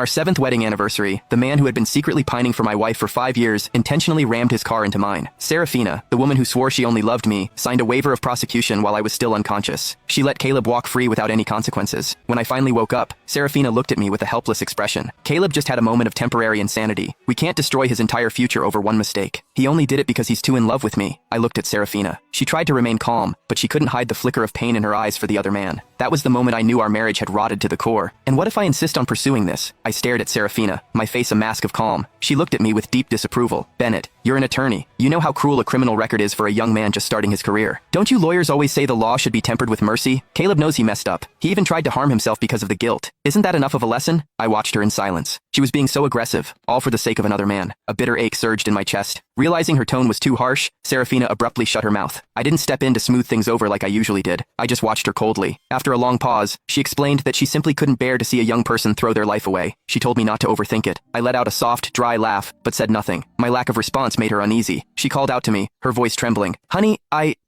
Our 7th wedding anniversary, the man who had been secretly pining for my wife for 5 years intentionally rammed his car into mine. Serafina, the woman who swore she only loved me, signed a waiver of prosecution while I was still unconscious. She let Caleb walk free without any consequences. When I finally woke up, Serafina looked at me with a helpless expression. Caleb just had a moment of temporary insanity. We can't destroy his entire future over one mistake. He only did it because he's too in love with me. I looked at Serafina. She tried to remain calm, but she couldn't hide the flicker of pain in her eyes for the other man. That was the moment I knew our marriage had rotted to the core. And what if I insist on pursuing this? I stared at Serafina, my face a mask of calm. She looked at me with deep disapproval. Bennett, you're an attorney. You know how cruel a criminal record is for a young man just starting his career. Don't you lawyers always say the law should be tempered with mercy? Caleb knows he messed up. He even tried to harm himself because of the guilt. Isn't that enough of a lesson? I watched her in silence. She was being so aggressive, all for the sake of another man. A bitter ache surged in my chest. Realizing her tone was too harsh, Serafina abruptly shut her mouth. I didn't step in to smooth things over like I usually did. I just watched her coldly. After a long pause, she explained that she simply couldn't bear to see a young person throw their life away. She told me not to overthink it. I let out a soft, dry laugh, but said nothing. My lack of response made her uneasy. She called out to me, her voice trembling. Honey,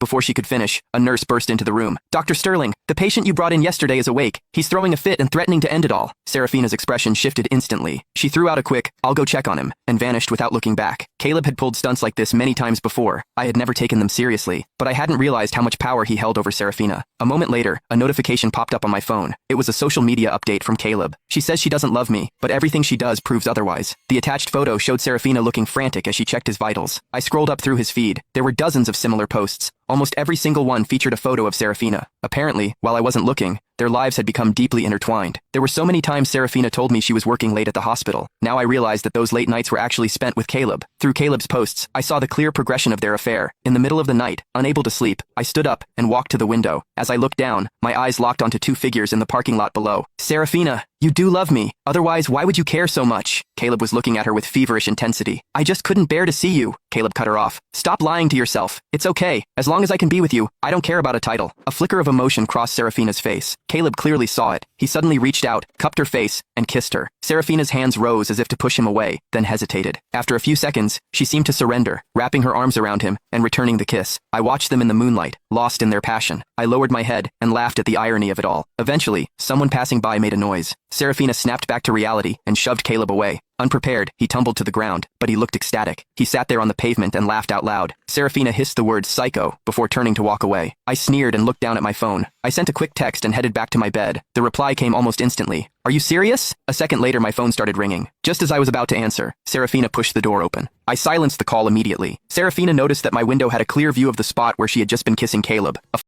Before she could finish, a nurse burst into the room. Dr. Sterling, the patient you brought in yesterday is awake. He's throwing a fit and threatening to end it all. Serafina's expression shifted instantly. She threw out a quick, I'll go check on him, and vanished without looking back. Caleb had pulled stunts like this many times before. I had never taken them seriously, but I hadn't realized how much power he held over Serafina. A moment later, a notification popped up on my phone. It was a social media update from Caleb. She says she doesn't love me, but everything she does proves otherwise. The attached photo showed Serafina looking frantic as she checked his vitals. I scrolled up through his feed. There were dozens of similar posts. Almost every single one featured a photo of Serafina. Apparently, while I wasn't looking, their lives had become deeply intertwined. There were so many times Serafina told me she was working late at the hospital. Now I realized that those late nights were actually spent with Caleb. Through Caleb's posts, I saw the clear progression of their affair. In the middle of the night, unable to sleep, I stood up and walked to the window. As I looked down, my eyes locked onto two figures in the parking lot below. Serafina, you do love me. Otherwise, why would you care so much? Caleb was looking at her with feverish intensity. I just couldn't bear to see you. Caleb cut her off. Stop lying to yourself. It's okay. As long as I can be with you, I don't care about a title. A flicker of emotion crossed Serafina's face. Caleb clearly saw it. He suddenly reached out, cupped her face, and kissed her. Serafina's hands rose as if to push him away, then hesitated. After a few seconds, she seemed to surrender, wrapping her arms around him and returning the kiss. I watched them in the moonlight, lost in their passion. I lowered my head and laughed at the irony of it all. Eventually, someone passing by made a noise. Serafina snapped back to reality and shoved Caleb away. Unprepared, he tumbled to the ground, but he looked ecstatic. He sat there on the pavement and laughed out loud. Serafina hissed the word psycho before turning to walk away. I sneered and looked down at my phone. I sent a quick text and headed back to my bed. The reply came almost instantly. Are you serious? A second later, my phone started ringing. Just as I was about to answer, Serafina pushed the door open. I silenced the call immediately. Serafina noticed that my window had a clear view of the spot where she had just been kissing Caleb. A